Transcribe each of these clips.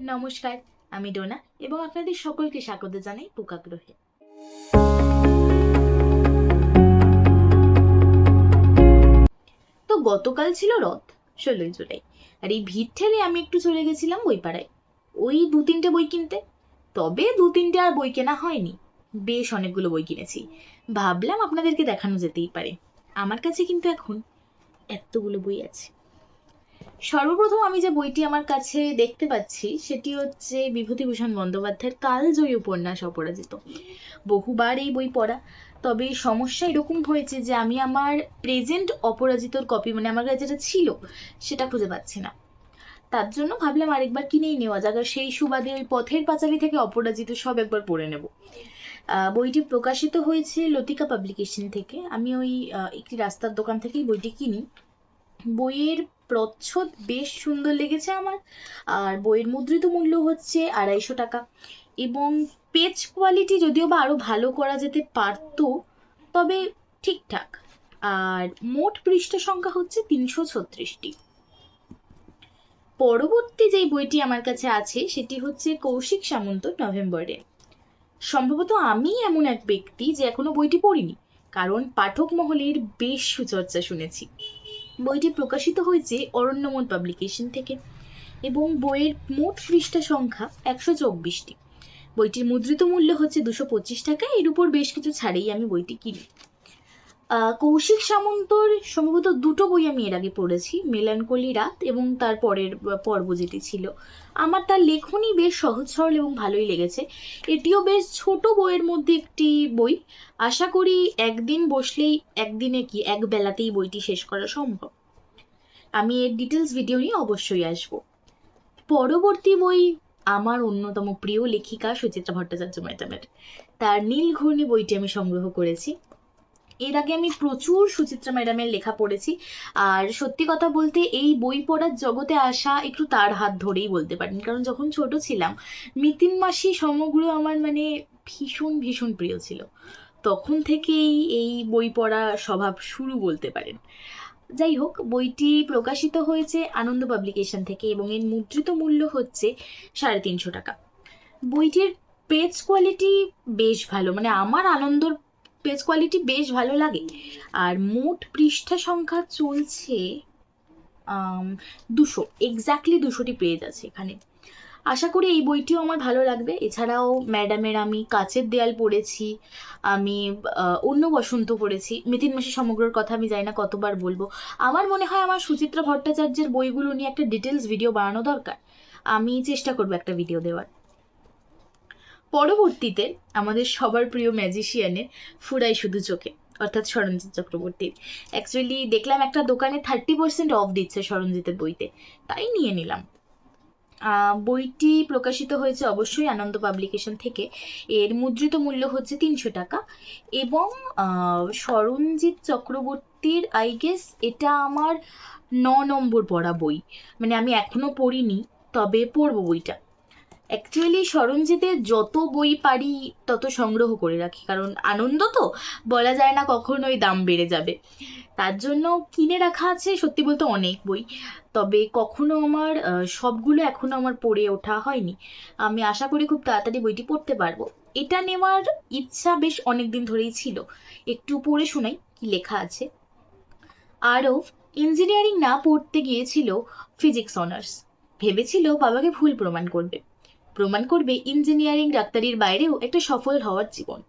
নমস্কার, আমি ডোনা এবং আপনাদের সকলকে স্বাগত জানাই পোকাগ্রহে। তো গতকাল ছিল রথ, 16ই জুলাই। আর এই ভিড় ঠেলে আমি একটু চলে গেছিলাম বইপাড়ায়, ওই 2-3টে বই কিনতে। তবে 2-3টে আর বই কেনা হয়নি, বেশ অনেকগুলো বই কিনেছি। ভাবলাম আপনাদেরকে দেখানো যেতেই পারে। আমার কাছে কিন্তু এখন এতগুলো বই আছে। সর্বপ্রথম আমি যে বইটি আমার কাছে দেখতে পাচ্ছি সেটি হচ্ছে বিভূতিভূষণ বন্দ্যোপাধ্যায়ের কালজয়ী উপন্যাস অপরাজিত। বহুবার এই বই পড়া, তবে সমস্যা এরকম হয়েছে যে আমি আমার প্রেজেন্ট অপরাজিতর কপি, মানে আমার কাছে যেটা ছিল সেটা খুঁজে পাচ্ছি না। তার জন্য ভাবলাম আরেকবার কিনেই নেওয়া যাক, আর সেই সুবাদে ওই পথের পাঁচালী থেকে অপরাজিত সব একবার পড়ে নেব। বইটি প্রকাশিত হয়েছে লতিকা পাবলিকেশন থেকে। আমি ওই একটি রাস্তার দোকান থেকেই বইটি কিনি। বইয়ের প্রচ্ছদ বেশ সুন্দর লেগেছে আমার, আর বইয়ের মুদ্রিত মূল্য হচ্ছে 250 টাকা। এবং পেজ কোয়ালিটি যদিও বা আরো ভালো করা যেতে পারতো, তবে ঠিকঠাক। আর মোট পৃষ্ঠা সংখ্যা হচ্ছে 336টি। পরবর্তী যেই বইটি আমার কাছে আছে সেটি হচ্ছে কৌশিক সামন্ত নভেম্বরে। সম্ভবত আমি এমন এক ব্যক্তি যে এখনো বইটি পড়িনি, কারণ পাঠক মহলের বেশ সুচর্চা শুনেছি। বইটি প্রকাশিত হয়েছে অরণ্যমল পাবলিকেশন থেকে এবং বইয়ের মোট পৃষ্ঠা সংখ্যা 124টি। বইটির মুদ্রিত মূল্য হচ্ছে 225 টাকা। এর উপর বেশ কিছু ছাড়েই আমি বইটি কিনি। কৌশিক সামন্তর সম্ভবত 2টো বই আমি এর আগে পড়েছি, মেলানকলি রাত এবং তার পরের পর্ব যেটি ছিল। আমার তার লেখনী বেশ সহজ সরল এবং ভালোই লেগেছে। এটিও বেশ ছোট বইয়ের মধ্যে একটি বই। আশা করি একদিন বসলেই, একদিনে কি এক বেলাতেই বইটি শেষ করা সম্ভব। আমি এর ডিটেলস ভিডিও নিয়ে অবশ্যই আসব। পরবর্তী বই আমার অন্যতম প্রিয় লেখিকা সুচিত্রা ভট্টাচার্য ম্যাডামের। তার নীল ঘূর্ণি বইটি আমি সংগ্রহ করেছি। এর আগে আমি প্রচুর সুচিত্রা ম্যাডামের লেখা পড়েছি, আর সত্যি কথা বলতে এই বই পড়ার জগতে আসা একটু তার হাত ধরেই বলতে পারেন, কারণ যখন ছোট ছিলাম মিতিন মাসি সমগ্র আমার মানে ভীষণ ভীষণ প্রিয় ছিল। তখন থেকেই এই বই পড়া স্বভাব শুরু বলতে পারেন। যাই হোক, বইটি প্রকাশিত হয়েছে আনন্দ পাবলিকেশন থেকে এবং এর মুদ্রিত মূল্য হচ্ছে 350 টাকা। বইটির পেজ কোয়ালিটি বেশ ভালো, মানে আমার আনন্দর পেজ কোয়ালিটি বেশ ভালো লাগে। আর মোট পৃষ্ঠা সংখ্যা চলছে 200, এক্স্যাক্টলি 200টি পেজ আছে এখানে। আশা করি এই বইটিও আমার ভালো লাগবে। এছাড়াও ম্যাডামের আমি কাচের দেয়াল পড়েছি, আমি অন্য বসন্ত পড়েছি। মিতিন মাসি সমগ্রর কথা আমি জানি না কতবার বলবো। আমার মনে হয় আমার সুচিত্রা ভট্টাচার্যের বইগুলো নিয়ে একটা ডিটেলস ভিডিও বানানো দরকার। আমি চেষ্টা করবো একটা ভিডিও দেওয়ার। পরবর্তীতে আমাদের সবার প্রিয় ম্যাজিশিয়ানের ফুরাই শুধু চোখে, অর্থাৎ স্মরণজিৎ চক্রবর্তীর। অ্যাকচুয়ালি দেখলাম একটা দোকানে 30% অফ দিচ্ছে স্মরণজিতের বইতে, তাই নিয়ে নিলাম। বইটি প্রকাশিত হয়েছে অবশ্যই আনন্দ পাবলিকেশন থেকে। এর মুদ্রিত মূল্য হচ্ছে 300 টাকা। এবং স্মরণজিৎ চক্রবর্তীর আই গেস এটা আমার 9 নম্বর পড়া বই, মানে আমি এখনো পড়িনি, তবে পড়বো বইটা। অ্যাকচুয়ালি স্মরণজিতের যত বই পারি তত সংগ্রহ করে রাখি, কারণ আনন্দ তো বলা যায় না কখন ওই দাম বেড়ে যাবে। তার জন্য কিনে রাখা আছে সত্যি বলতে অনেক বই, তবে কখনো আমার সবগুলো এখনো আমার পড়ে ওঠা হয়নি। আমি আশা করি খুব তাড়াতাড়ি বইটি পড়তে পারবো। এটা নেওয়ার ইচ্ছা বেশ অনেকদিন ধরেই ছিল। একটু পড়ে শোনাই কি লেখা আছে। আরও ইঞ্জিনিয়ারিং না পড়তে গিয়েছিল ফিজিক্স অনার্স। ভেবেছিল বাবাকে ভুল প্রমাণ করবে ইঞ্জিনিয়ারিং ডাক্তারির বাইরেও একটা সফল হওয়ার জীবন।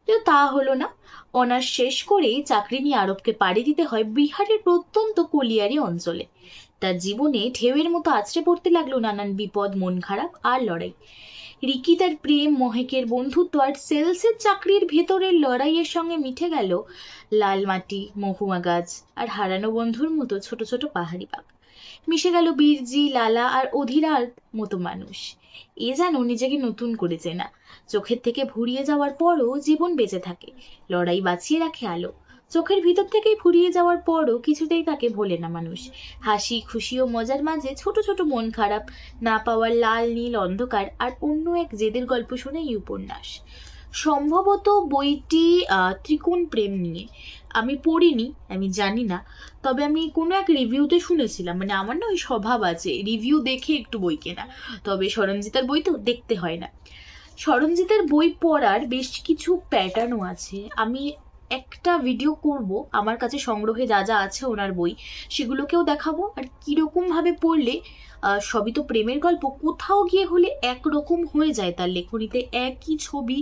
কিন্তু তা হলো না। অনার্স শেষ করেই চাকরি নিয়ে আরবকে পাড়ি দিতে হয় বিহারের প্রত্যন্ত কলিয়ারি অঞ্চলে। তার জীবনে ঢেউয়ের মতো আছড়ে পড়তে লাগলো নানান বিপদ, মন খারাপ আর লড়াই। রিকি তার প্রেম, মহেকের বন্ধুত্ব আর সেলসের চাকরির ভেতরের লড়াইয়ের সঙ্গে মিঠে গেল লাল মাটি, মহুয়া গাছ আর হারানো বন্ধুর মতো ছোট ছোট পাহাড়ি বাঘ। মিশে গেল বীরজি, লালা আর অধীরার মতো মানুষ। এ যেন নিজেকে নতুন করে চেনা। চোখের থেকে ফুরিয়ে যাওয়ার পরও জীবন বেঁচে থাকে, লড়াই বাঁচিয়ে রাখে আলো। চোখের ভিতর থেকেই ফুরিয়ে যাওয়ার পরও কিছুতেই তাকে ভোলে না মানুষ। হাসি, খুশি ও মজার মাঝে ছোট ছোট মন খারাপ, না পাওয়ার লাল নীল অন্ধকার আর অন্য এক জেদের গল্প শুনে এই উপন্যাস। সম্ভবত বইটি ত্রিকোণ প্রেম নিয়ে। আমি পড়িনি, আমি জানি না, তবে আমি কোনো এক রিভিউতে শুনেছিলাম, মানে আমার না ওই স্বভাব আছে রিভিউ দেখে একটু বই কেনা, তবে স্মরণজিতার বই তো দেখতে হয় না। স্মরণজিতের বই পড়ার বেশ কিছু প্যাটার্নও আছে। আমি একটা ভিডিও করব আমার কাছে সংগ্রহে যা যা আছে ওনার বই, সেগুলোকেও দেখাবো, আর কিরকম ভাবে পড়লে সবই তো প্রেমের গল্প, কোথাও গিয়ে হলে একরকম হয়ে যায় তার লেখনীতে, একই ছবি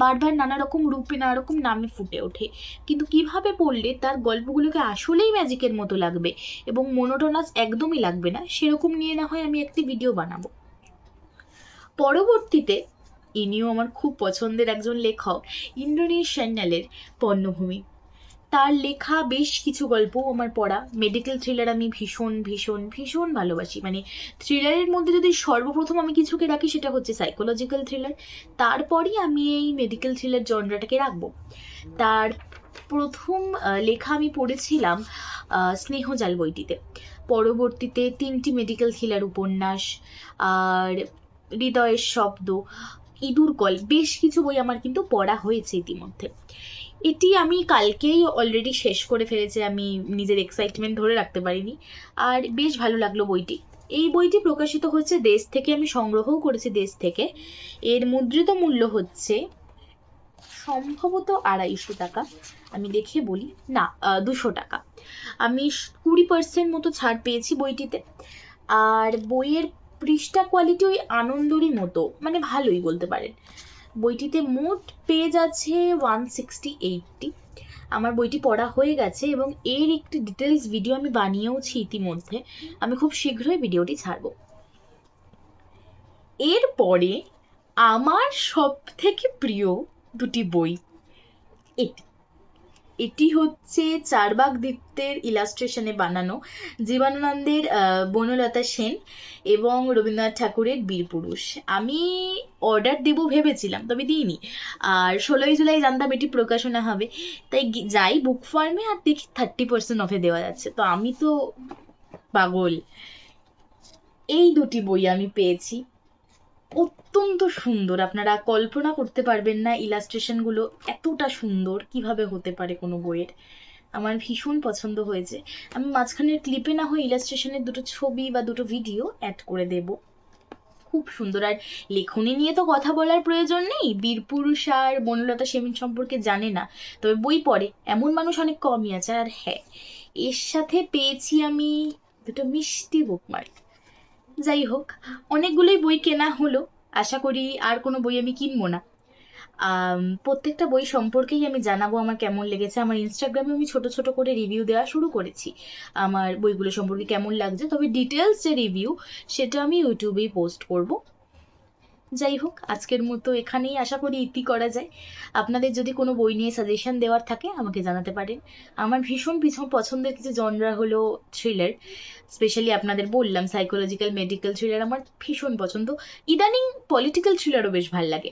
বারবার নানা রকম রূপে নানা রকম নামে ফুটে ওঠে, কিন্তু কিভাবে পড়লে তার গল্পগুলোকে আসলেই ম্যাজিকের মতো লাগবে এবং মোনোটোনাস একদমই লাগবে না, সেরকম নিয়ে না হয় আমি একটি ভিডিও বানাবো। পরবর্তীতে ইনিও আমার খুব পছন্দের একজন লেখক, ইন্দ্রনীল সান্যালের পণ্যভূমি, তার লেখা বেশ কিছু গল্প আমার পড়া। মেডিকেল থ্রিলার আমি ভীষণ ভীষণ ভীষণ ভালোবাসি, মানে থ্রিলারের মধ্যে যদি সর্বপ্রথম আমি কিছুকে রাখি সেটা হচ্ছে সাইকোলজিক্যাল থ্রিলার, তারপরই আমি এই মেডিকেল থ্রিলার জনরাটাকে রাখবো। তার প্রথম লেখা আমি পড়েছিলাম স্নেহজাল বইটিতে, পরবর্তীতে 3টি মেডিকেল থ্রিলার উপন্যাস, আর হৃদয়ের শব্দ, ইঁদুর কল, বেশ কিছু বই আমার কিন্তু পড়া হয়েছে ইতিমধ্যে। এটি আমি কালকেই অলরেডি শেষ করে ফেলেছি, আমি নিজের এক্সাইটমেন্ট ধরে রাখতে পারিনি, আর বেশ ভালো লাগলো বইটি। এই বইটি প্রকাশিত হচ্ছে দেশ থেকে, আমি সংগ্রহও করেছি দেশ থেকে। এর মুদ্রিত মূল্য হচ্ছে সম্ভবত 250 টাকা, আমি দেখে বলি, না 200 টাকা। আমি 20% মতো ছাড় পেয়েছি বইটিতে। আর বইয়ের পৃষ্ঠা কোয়ালিটি ওই আনন্দরই মতো, মানে ভালোই বলতে পারেন। বইটিতে মোট পেজ আছে 168টি। আমার বইটি পড়া হয়ে গেছে এবং এর একটি ডিটেলস ভিডিও আমি বানিয়েওছি ইতিমধ্যে, আমি খুব শীঘ্রই ভিডিওটি ছাড়বো। এরপরে আমার সব থেকে প্রিয় দুটি বই, এটি এটি হচ্ছে চারবাক দীপ্তের ইলাস্ট্রেশনে বানানো, জীবনানন্দের বনলতা সেন এবং রবীন্দ্রনাথ ঠাকুরের বীরপুরুষ। আমি অর্ডার দেবো ভেবেছিলাম, তবে দিইনি, আর 16ই জুলাই জানতাম এটি প্রকাশনা হবে, তাই যাই বুক ফার্মে আর দেখি 30% অফে দেওয়া যাচ্ছে, তো আমি তো পাগল। এই দুটি বই আমি পেয়েছি, অত্যন্ত সুন্দর, আপনারা কল্পনা করতে পারবেন না ইলাস্ট্রেশন গুলো এতটা সুন্দর কিভাবে হতে পারে কোনো বইয়ের। আমার ভীষণ পছন্দ হয়েছে। আমি মাঝখানের ক্লিপে না হয় ইলাস্ট্রেশনের দুটো ছবি বা দুটো ভিডিও অ্যাড করে দেব। খুব সুন্দর। আর লেখনী নিয়ে তো কথা বলার প্রয়োজন নেই, বীরপুরুষ আর বনলতা সেন সম্পর্কে জানে না, তবে বই পড়ে এমন মানুষ অনেক কমই আছে। আর হ্যাঁ, এর সাথে পেয়েছি আমি দুটো মিষ্টি বুকমার্ক। যাই হোক, অনেকগুলোই বই কেনা হলো, আশা করি আর কোনো বই আমি কিনবো না। প্রত্যেকটা বই সম্পর্কেই আমি জানাবো আমার কেমন লেগেছে। আমার ইনস্টাগ্রামে আমি ছোট ছোট করে রিভিউ দেওয়া শুরু করেছি আমার বইগুলো সম্পর্কে কেমন লাগছে, তবে ডিটেলস যে রিভিউ সেটা আমি ইউটিউবেই পোস্ট করব। যাই হোক, আজকের মতো এখানেই আশা করি ইতি করা যায়। আপনাদের যদি কোনো বই নিয়ে সাজেশন দেওয়ার থাকে আমাকে জানাতে পারেন। আমার ভীষণ পছন্দের কিছু জনরা হলো থ্রিলার, স্পেশালি আপনাদের বললাম সাইকোলজিক্যাল মেডিকেল থ্রিলার আমার ভীষণ পছন্দ। ইদানিং পলিটিক্যাল থ্রিলারও বেশ ভাল লাগে।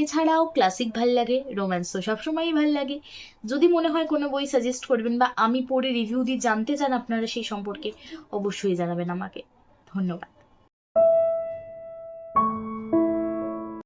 এছাড়াও ক্লাসিক ভাল লাগে, রোম্যান্স তো সবসময়ই ভাল লাগে। যদি মনে হয় কোনো বই সাজেস্ট করবেন বা আমি পড়ে রিভিউ দিয়ে জানতে চান আপনারা সেই সম্পর্কে, অবশ্যই জানাবেন আমাকে। ধন্যবাদ।